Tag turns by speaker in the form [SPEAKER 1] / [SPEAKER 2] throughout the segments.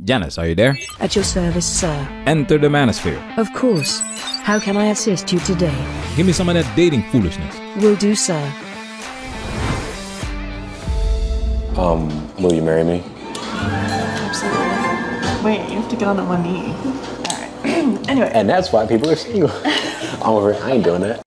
[SPEAKER 1] Janice, are you there?
[SPEAKER 2] At your service, sir.
[SPEAKER 1] Enter the manosphere.
[SPEAKER 2] Of course. How can I assist you today?
[SPEAKER 1] Give me some of that dating foolishness.
[SPEAKER 2] Will do, sir.
[SPEAKER 3] Will you marry me?
[SPEAKER 4] Absolutely. Wait, you have to get on one knee. Alright. Anyway.
[SPEAKER 3] And that's why people are single. I'm over here. I ain't doing that.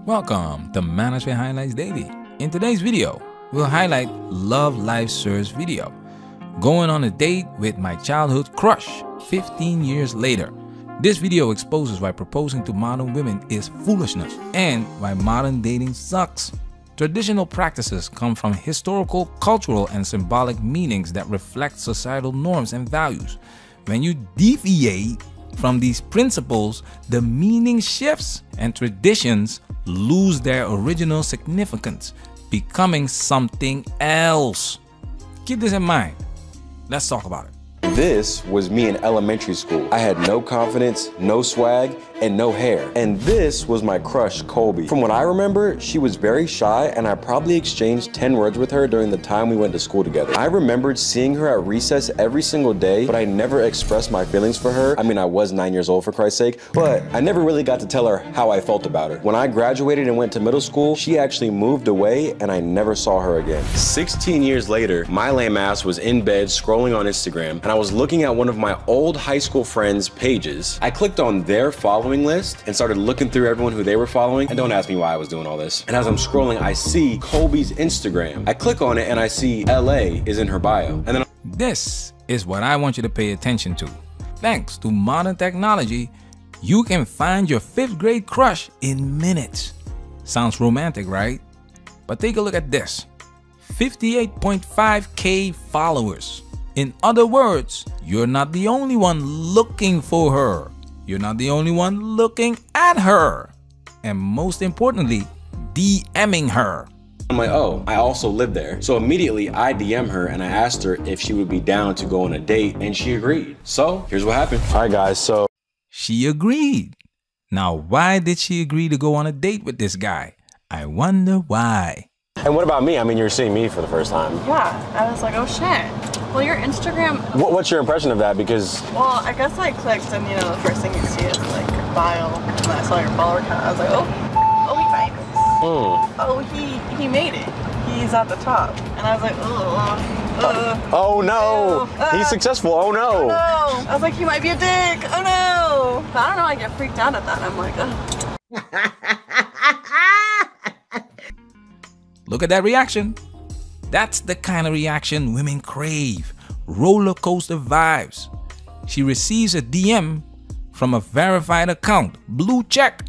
[SPEAKER 1] Welcome to Manosphere Highlights Daily. In today's video, we'll highlight Loveliveserve's video, going on a date with my childhood crush 15 years later. This video exposes why proposing to modern women is foolishness and why modern dating sucks. Traditional practices come from historical, cultural, and symbolic meanings that reflect societal norms and values. When you deviate from these principles, the meaning shifts and traditions lose their original significance, becoming something else. Keep this in mind. Let's talk about it.
[SPEAKER 3] This was me in elementary school. I had no confidence, no swag, and no hair. And this was my crush, Colby. From what I remember, she was very shy, and I probably exchanged 10 words with her during the time we went to school together. I remembered seeing her at recess every single day, but I never expressed my feelings for her. I mean, I was 9 years old, for Christ's sake, but I never really got to tell her how I felt about her. When I graduated and went to middle school, she actually moved away, and I never saw her again. 16 years later, my lame ass was in bed scrolling on Instagram, and I was looking at one of my old high school friends' pages. I clicked on their following list and started looking through everyone who they were following. And don't ask me why I was doing all this. And as I'm scrolling, I see Colby's Instagram. I click on it and I see LA is in her bio. And then
[SPEAKER 1] this is what I want you to pay attention to. Thanks to modern technology, you can find your 5th grade crush in minutes. Sounds romantic, right? But take a look at this. 58.5K followers. In other words, you're not the only one looking for her. You're not the only one looking at her. And most importantly, DMing her.
[SPEAKER 3] I'm like, oh, I also live there. So immediately I DM her and I asked her if she would be down to go on a date, and she agreed. So here's what happened. All right, guys, so.
[SPEAKER 1] She agreed. Now, why did she agree to go on a date with this guy? I wonder why.
[SPEAKER 3] And what about me? I mean, you're seeing me for the first time.
[SPEAKER 4] Yeah, I was like, oh shit. Well, your Instagram.
[SPEAKER 3] What's your impression of that? Because.
[SPEAKER 4] Well, I guess I clicked and, you know, the first thing you see is like your bio. And then I saw your follower count. I was like, oh, he famous. Oh, he made it. He's at the top. And I was like,
[SPEAKER 3] oh no. He's successful. Oh no.
[SPEAKER 4] Oh no. I was like, he might be a dick. Oh no. But I don't know. I get freaked out at that. I'm like,
[SPEAKER 1] Look at that reaction. That's the kind of reaction women crave. Roller coaster vibes. She receives a DM from a verified account, blue check,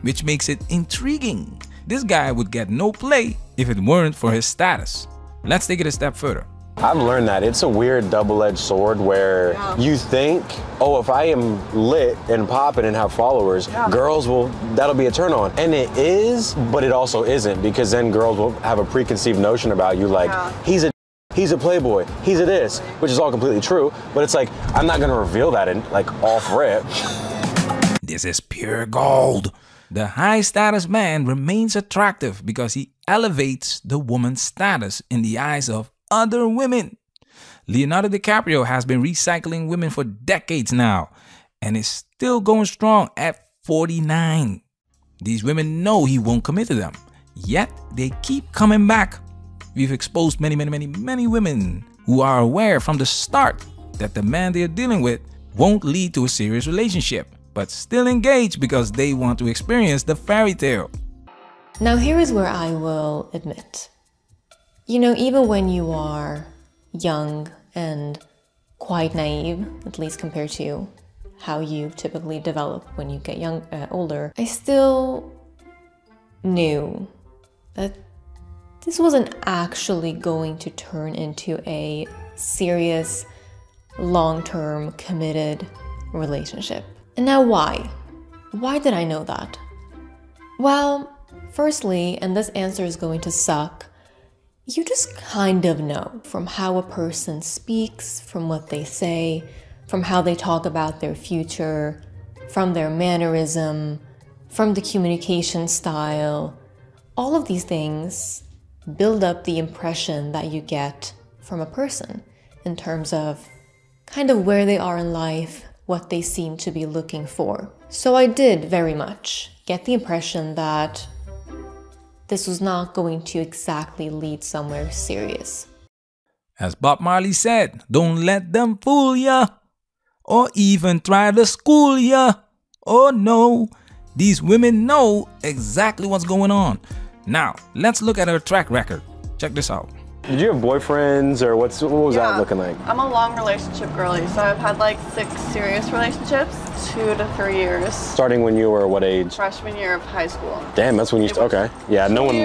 [SPEAKER 1] which makes it intriguing. This guy would get no play if it weren't for his status. Let's take it a step further.
[SPEAKER 3] I've learned that it's a weird double-edged sword where you think, oh, if I am lit and popping and have followers, girls that'll be a turn on. And it is, but it also isn't, because then girls will have a preconceived notion about you like, he's a playboy, he's a this, which is all completely true, but it's like, I'm not gonna reveal that in like off rip.
[SPEAKER 1] This is pure gold. The high status man remains attractive because he elevates the woman's status in the eyes of other women. Leonardo DiCaprio has been recycling women for decades now and is still going strong at 49. These women know he won't commit to them, yet they keep coming back. We've exposed many women who are aware from the start that the man they're dealing with won't lead to a serious relationship, but still engage because they want to experience the fairy tale.
[SPEAKER 5] Now here is where I will admit. You know, even when you are young and quite naive, at least compared to how you typically develop when you get older, I still knew that this wasn't actually going to turn into a serious, long-term, committed relationship. And now why? Why did I know that? Well, firstly, and this answer is going to suck, you just kind of know from how a person speaks, from what they say, from how they talk about their future, from their mannerism, from the communication style. All of these things build up the impression that you get from a person in terms of kind of where they are in life, what they seem to be looking for. So I did very much get the impression that this was not going to exactly lead somewhere serious.
[SPEAKER 1] As Bob Marley said, don't let them fool ya, or even try to school ya. Oh no, these women know exactly what's going on. Now, let's look at her track record. Check this out.
[SPEAKER 3] Did you have boyfriends, or what was that looking like?
[SPEAKER 4] I'm a long relationship girly, so I've had like 6 serious relationships, 2 to 3 years.
[SPEAKER 3] Starting when you were what age?
[SPEAKER 4] Freshman year of high school.
[SPEAKER 3] Damn, that's when you okay. Yeah, no one.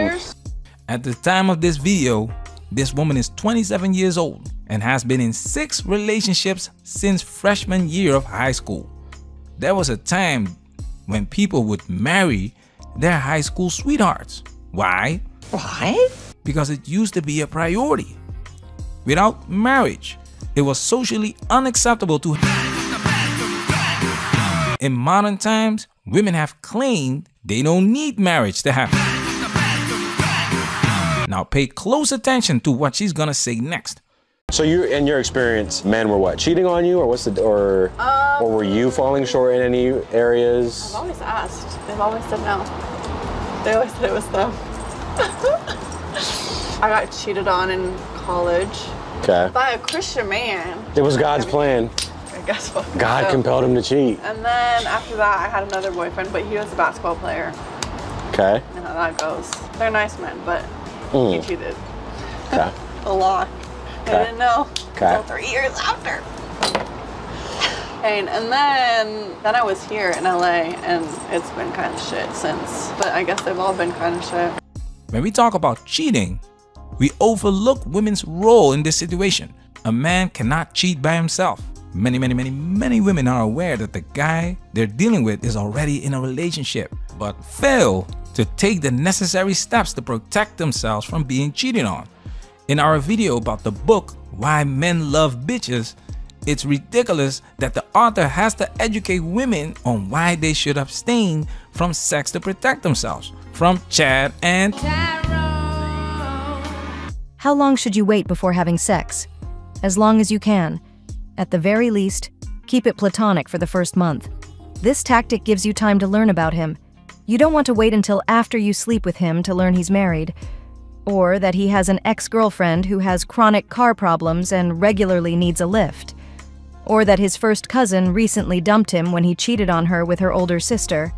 [SPEAKER 1] At the time of this video, this woman is 27 years old and has been in 6 relationships since freshman year of high school. There was a time when people would marry their high school sweethearts. Why?
[SPEAKER 2] Why?
[SPEAKER 1] Because it used to be a priority. Without marriage, it was socially unacceptable to. In modern times, women have claimed they don't need marriage to have. Now pay close attention to what she's gonna say next.
[SPEAKER 3] So you, in your experience, men were what, cheating on you, or what's the, or were you falling short in any areas?
[SPEAKER 4] I've always asked. They've always said no. They always said it was them. I got cheated on in college.
[SPEAKER 3] Okay.
[SPEAKER 4] By a Christian man.
[SPEAKER 3] It was God's plan.
[SPEAKER 4] I guess what?
[SPEAKER 3] God compelled him to cheat.
[SPEAKER 4] And then after that, I had another boyfriend, but he was a basketball player.
[SPEAKER 3] Okay.
[SPEAKER 4] You know how that goes. They're nice men, but he cheated.
[SPEAKER 3] Okay.
[SPEAKER 4] A lot.
[SPEAKER 3] Okay.
[SPEAKER 4] I didn't know
[SPEAKER 3] Okay.
[SPEAKER 4] until 3 years after. And then I was here in LA, and it's been kind of shit since. But I guess they've all been kind of shit.
[SPEAKER 1] When we talk about cheating, we overlook women's role in this situation. A man cannot cheat by himself. Many women are aware that the guy they're dealing with is already in a relationship, but fail to take the necessary steps to protect themselves from being cheated on. In our video about the book, Why Men Love Bitches, it's ridiculous that the author has to educate women on why they should abstain from sex to protect themselves from Chad and
[SPEAKER 6] How long should you wait before having sex? As long as you can. At the very least, keep it platonic for the first month. This tactic gives you time to learn about him. You don't want to wait until after you sleep with him to learn he's married, or that he has an ex-girlfriend who has chronic car problems and regularly needs a lift, or that his first cousin recently dumped him when he cheated on her with her older sister.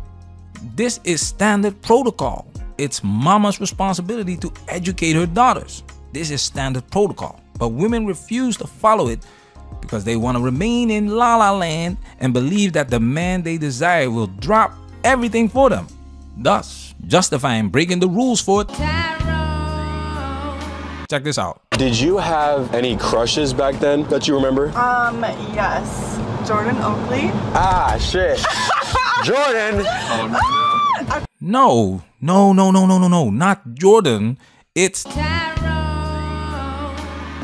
[SPEAKER 1] This is standard protocol. It's mama's responsibility to educate her daughters. This is standard protocol. But women refuse to follow it because they want to remain in la la land and believe that the man they desire will drop everything for them, thus justifying breaking the rules for it. Check this out.
[SPEAKER 3] Did you have any crushes back then that you remember?
[SPEAKER 4] Yes. Jordan Oakley.
[SPEAKER 3] Ah, shit. Jordan.
[SPEAKER 1] No, not Jordan. It's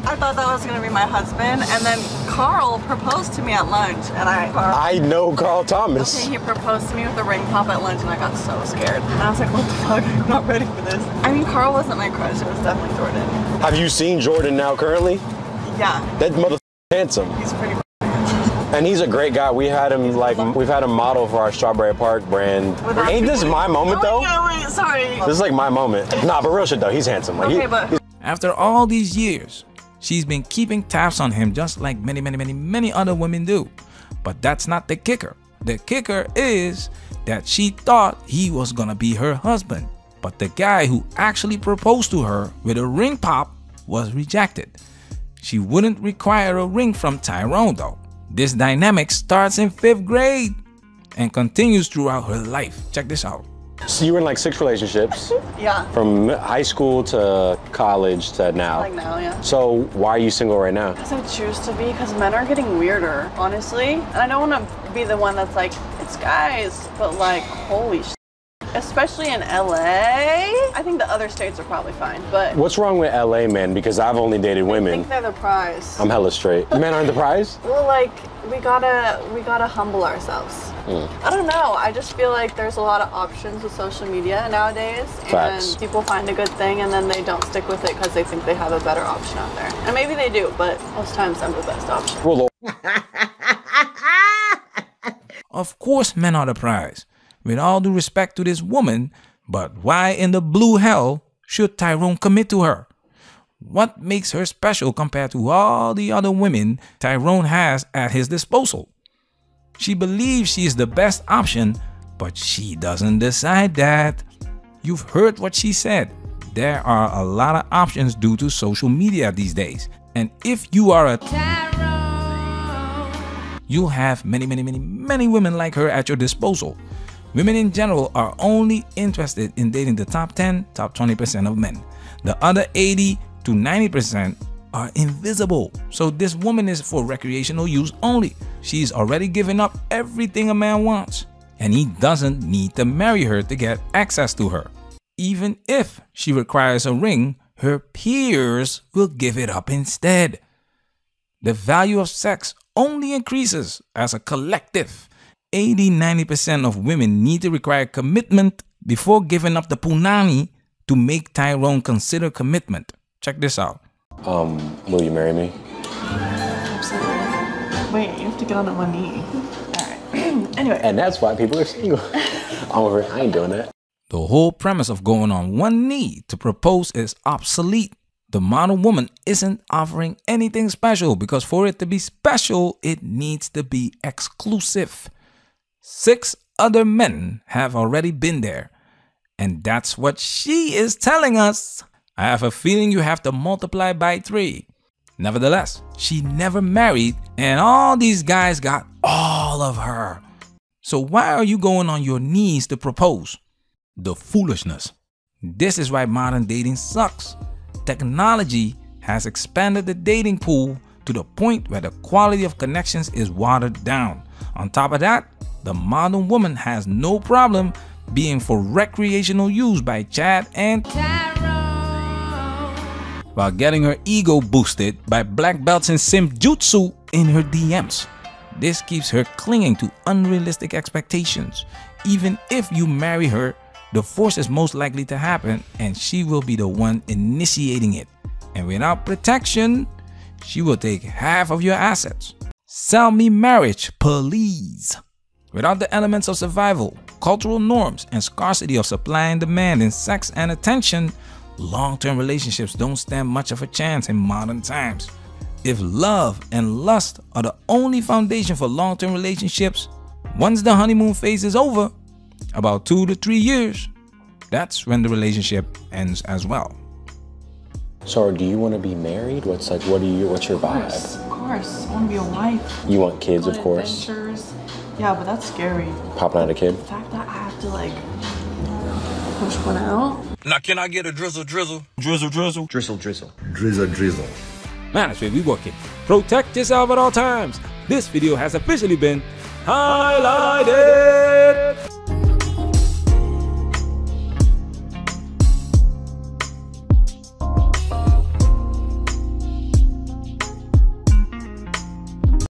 [SPEAKER 4] I thought that was gonna be my husband, and then Carl proposed to me at lunch, and
[SPEAKER 3] I know Carl Thomas.
[SPEAKER 4] Okay, he proposed to me with a ring pop at lunch, and I got so scared. And I was like, what the fuck? I'm not ready for this. I mean, Carl wasn't my crush. It was definitely Jordan.
[SPEAKER 3] Have you seen Jordan now currently?
[SPEAKER 4] Yeah.
[SPEAKER 3] That motherfucker handsome.
[SPEAKER 4] He's pretty.
[SPEAKER 3] And he's a great guy. We had him we've had him model for our Strawberry Park brand. Ain't this my moment though?
[SPEAKER 4] Wait, sorry.
[SPEAKER 3] This is like my moment. Nah, but real shit though, he's handsome. Like,
[SPEAKER 4] Okay, but
[SPEAKER 1] after all these years, she's been keeping tabs on him just like many other women do. But that's not the kicker. The kicker is that she thought he was gonna be her husband. But the guy who actually proposed to her with a ring pop was rejected. She wouldn't require a ring from Tyrone though. This dynamic starts in 5th grade and continues throughout her life. Check this out.
[SPEAKER 3] So you were in like 6 relationships.
[SPEAKER 4] yeah.
[SPEAKER 3] From high school to college to now.
[SPEAKER 4] Like now, yeah.
[SPEAKER 3] So why are you single right now?
[SPEAKER 4] Because I choose to be, because men are getting weirder, honestly. And I don't want to be the one that's like, it's guys, but like, holy shit. especially in LA. I think the other states are probably fine, but
[SPEAKER 3] What's wrong with LA men? Because I've only dated
[SPEAKER 4] I
[SPEAKER 3] women.
[SPEAKER 4] think they're the prize.
[SPEAKER 3] I'm hella straight. Men aren't the prize?
[SPEAKER 4] Well, like, we gotta humble ourselves. I don't know. I just feel like there's a lot of options with social media nowadays.
[SPEAKER 3] Facts.
[SPEAKER 4] And people find a good thing and then they don't stick with it because they think they have a better option out there. And maybe they do, but most times I'm the best option.
[SPEAKER 3] Well,
[SPEAKER 1] Of course men are the prize. With all due respect to this woman, but why in the blue hell should Tyrone commit to her? What makes her special compared to all the other women Tyrone has at his disposal? She believes she is the best option, but she doesn't decide that. You've heard what she said. There are a lot of options due to social media these days. And if you are a Tyrone, you'll have many women like her at your disposal. Women in general are only interested in dating the top 10, top 20% of men. The other 80 to 90% are invisible. So this woman is for recreational use only. She's already given up everything a man wants, and he doesn't need to marry her to get access to her. Even if she requires a ring, her peers will give it up instead. The value of sex only increases as a collective. 80-90% of women need to require commitment before giving up the punani to make Tyrone consider commitment. Check this out.
[SPEAKER 3] will you marry me?
[SPEAKER 4] Absolutely. Wait, you have to get on one knee. Alright. Anyway.
[SPEAKER 3] And that's why people are single. I ain't doing that.
[SPEAKER 1] The whole premise of going on one knee to propose is obsolete. The modern woman isn't offering anything special because for it to be special, it needs to be exclusive. 6 other men have already been there. And that's what she is telling us. I have a feeling you have to multiply by 3. Nevertheless, she never married and all these guys got all of her. So why are you going on your knees to propose? The foolishness. This is why modern dating sucks. Technology has expanded the dating pool to the point where the quality of connections is watered down. On top of that, the modern woman has no problem being for recreational use by Chad and Tyrone, while getting her ego boosted by black belts in simp jutsu in her DMs. This keeps her clinging to unrealistic expectations. Even if you marry her, divorce is most likely to happen and she will be the one initiating it. And without protection, she will take half of your assets. Sell me marriage, please. Without the elements of survival, cultural norms, and scarcity of supply and demand in sex and attention, long-term relationships don't stand much of a chance in modern times. If love and lust are the only foundation for long-term relationships, once the honeymoon phase is over, about 2 to 3 years, that's when the relationship ends as well.
[SPEAKER 3] So do you want to be married? What's your vibe?
[SPEAKER 4] Of course. I want to be a wife.
[SPEAKER 3] You want kids, of course.
[SPEAKER 4] Adventures. Yeah, but that's scary.
[SPEAKER 3] Popping out a kid?
[SPEAKER 4] The fact that I have to like push one out.
[SPEAKER 1] Now can I get a drizzle drizzle?
[SPEAKER 7] Drizzle drizzle. Drizzle drizzle.
[SPEAKER 8] Drizzle drizzle.
[SPEAKER 1] Man, that's where we working. Protect yourself at all times. This video has officially been highlighted.